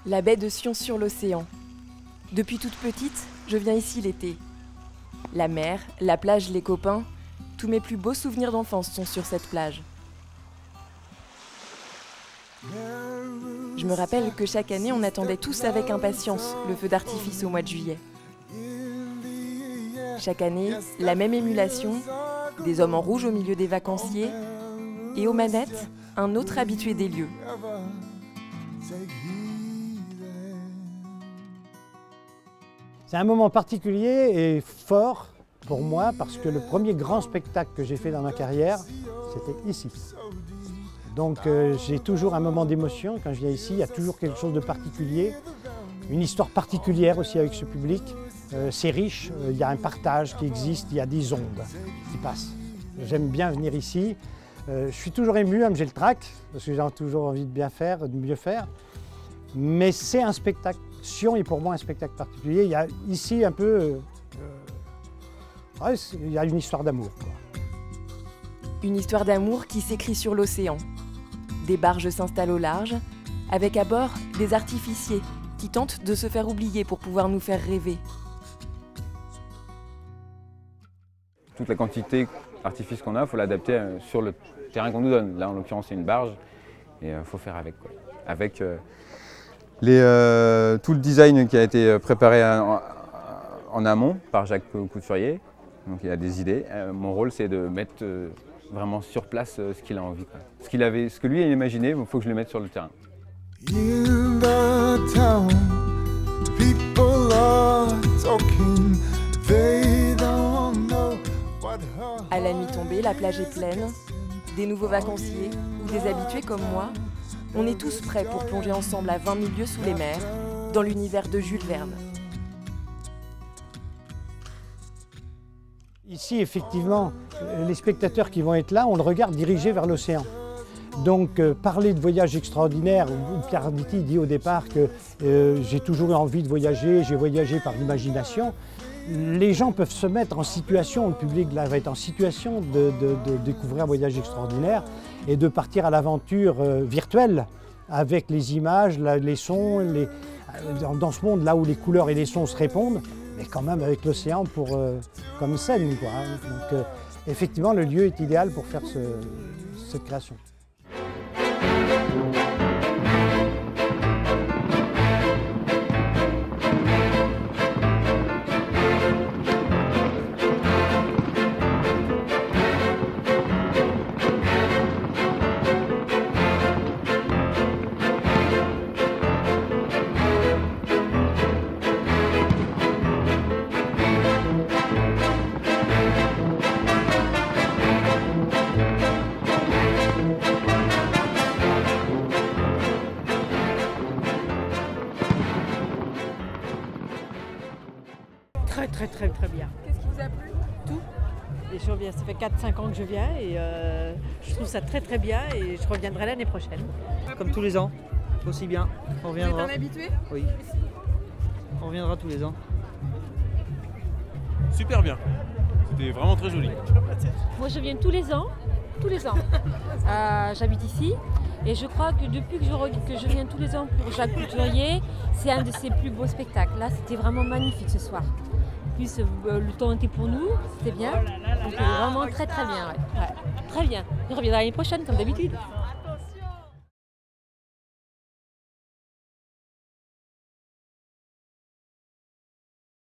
La baie de Sion sur l'océan. Depuis toute petite, je viens ici l'été. La mer, la plage, les copains, tous mes plus beaux souvenirs d'enfance sont sur cette plage. Je me rappelle que chaque année, on attendait tous avec impatience le feu d'artifice au mois de juillet. Chaque année, la même émulation, des hommes en rouge au milieu des vacanciers, et aux manettes, un autre habitué des lieux. C'est un moment particulier et fort pour moi parce que le premier grand spectacle que j'ai fait dans ma carrière, c'était ici. Donc j'ai toujours un moment d'émotion quand je viens ici, il y a toujours quelque chose de particulier, une histoire particulière aussi avec ce public. C'est riche, il y a un partage qui existe, il y a des ondes qui passent. J'aime bien venir ici. Je suis toujours ému, j'ai le trac, parce que j'ai toujours envie de bien faire, de mieux faire. Mais c'est un spectacle. Sion est pour moi un spectacle particulier. Il y a ici un peu... il y a une histoire d'amour. Une histoire d'amour qui s'écrit sur l'océan. Des barges s'installent au large, avec à bord des artificiers qui tentent de se faire oublier pour pouvoir nous faire rêver. Toute la quantité d'artifices qu'on a, il faut l'adapter sur le terrain qu'on nous donne. Là, en l'occurrence, c'est une barge et il faut faire avec. Avec tout le design qui a été préparé en amont par Jacques Couturier. Donc il a des idées. Mon rôle, c'est de mettre vraiment sur place ce qu'il a envie. Ce que lui a imaginé, il faut que je le mette sur le terrain. In the town, people are talking, they don't know what her... À la nuit tombée, la plage est pleine. Des nouveaux vacanciers ou des habitués comme moi, on est tous prêts pour plonger ensemble à 20 000 lieues sous les mers, dans l'univers de Jules Verne. Ici, effectivement, les spectateurs qui vont être là, on le regarde dirigé vers l'océan. Donc, parler de voyage extraordinaire, Pierre Arditi dit au départ que j'ai toujours eu envie de voyager, j'ai voyagé par l'imagination. Les gens peuvent se mettre en situation, le public là va être en situation de découvrir un voyage extraordinaire et de partir à l'aventure virtuelle avec les images, les sons, dans ce monde là où les couleurs et les sons se répondent, mais quand même avec l'océan comme scène, quoi. Donc effectivement, le lieu est idéal pour faire cette création. Très bien. Qu'est-ce qui vous a plu? Tout. Et je reviens, ça fait 4-5 ans que je viens et je trouve ça très bien et je reviendrai l'année prochaine. Comme tous les ans, aussi bien. On reviendra. Vous êtes un habitué? Oui. On reviendra tous les ans. Super bien. C'était vraiment très joli. Moi je viens tous les ans. J'habite ici et je crois que depuis que je viens tous les ans pour Jacques Couturier, c'est un de ses plus beaux spectacles. Là c'était vraiment magnifique ce soir. En plus le temps était pour nous, c'était bien. Donc vraiment très bien. Ouais. Très bien. On reviendra l'année prochaine comme d'habitude.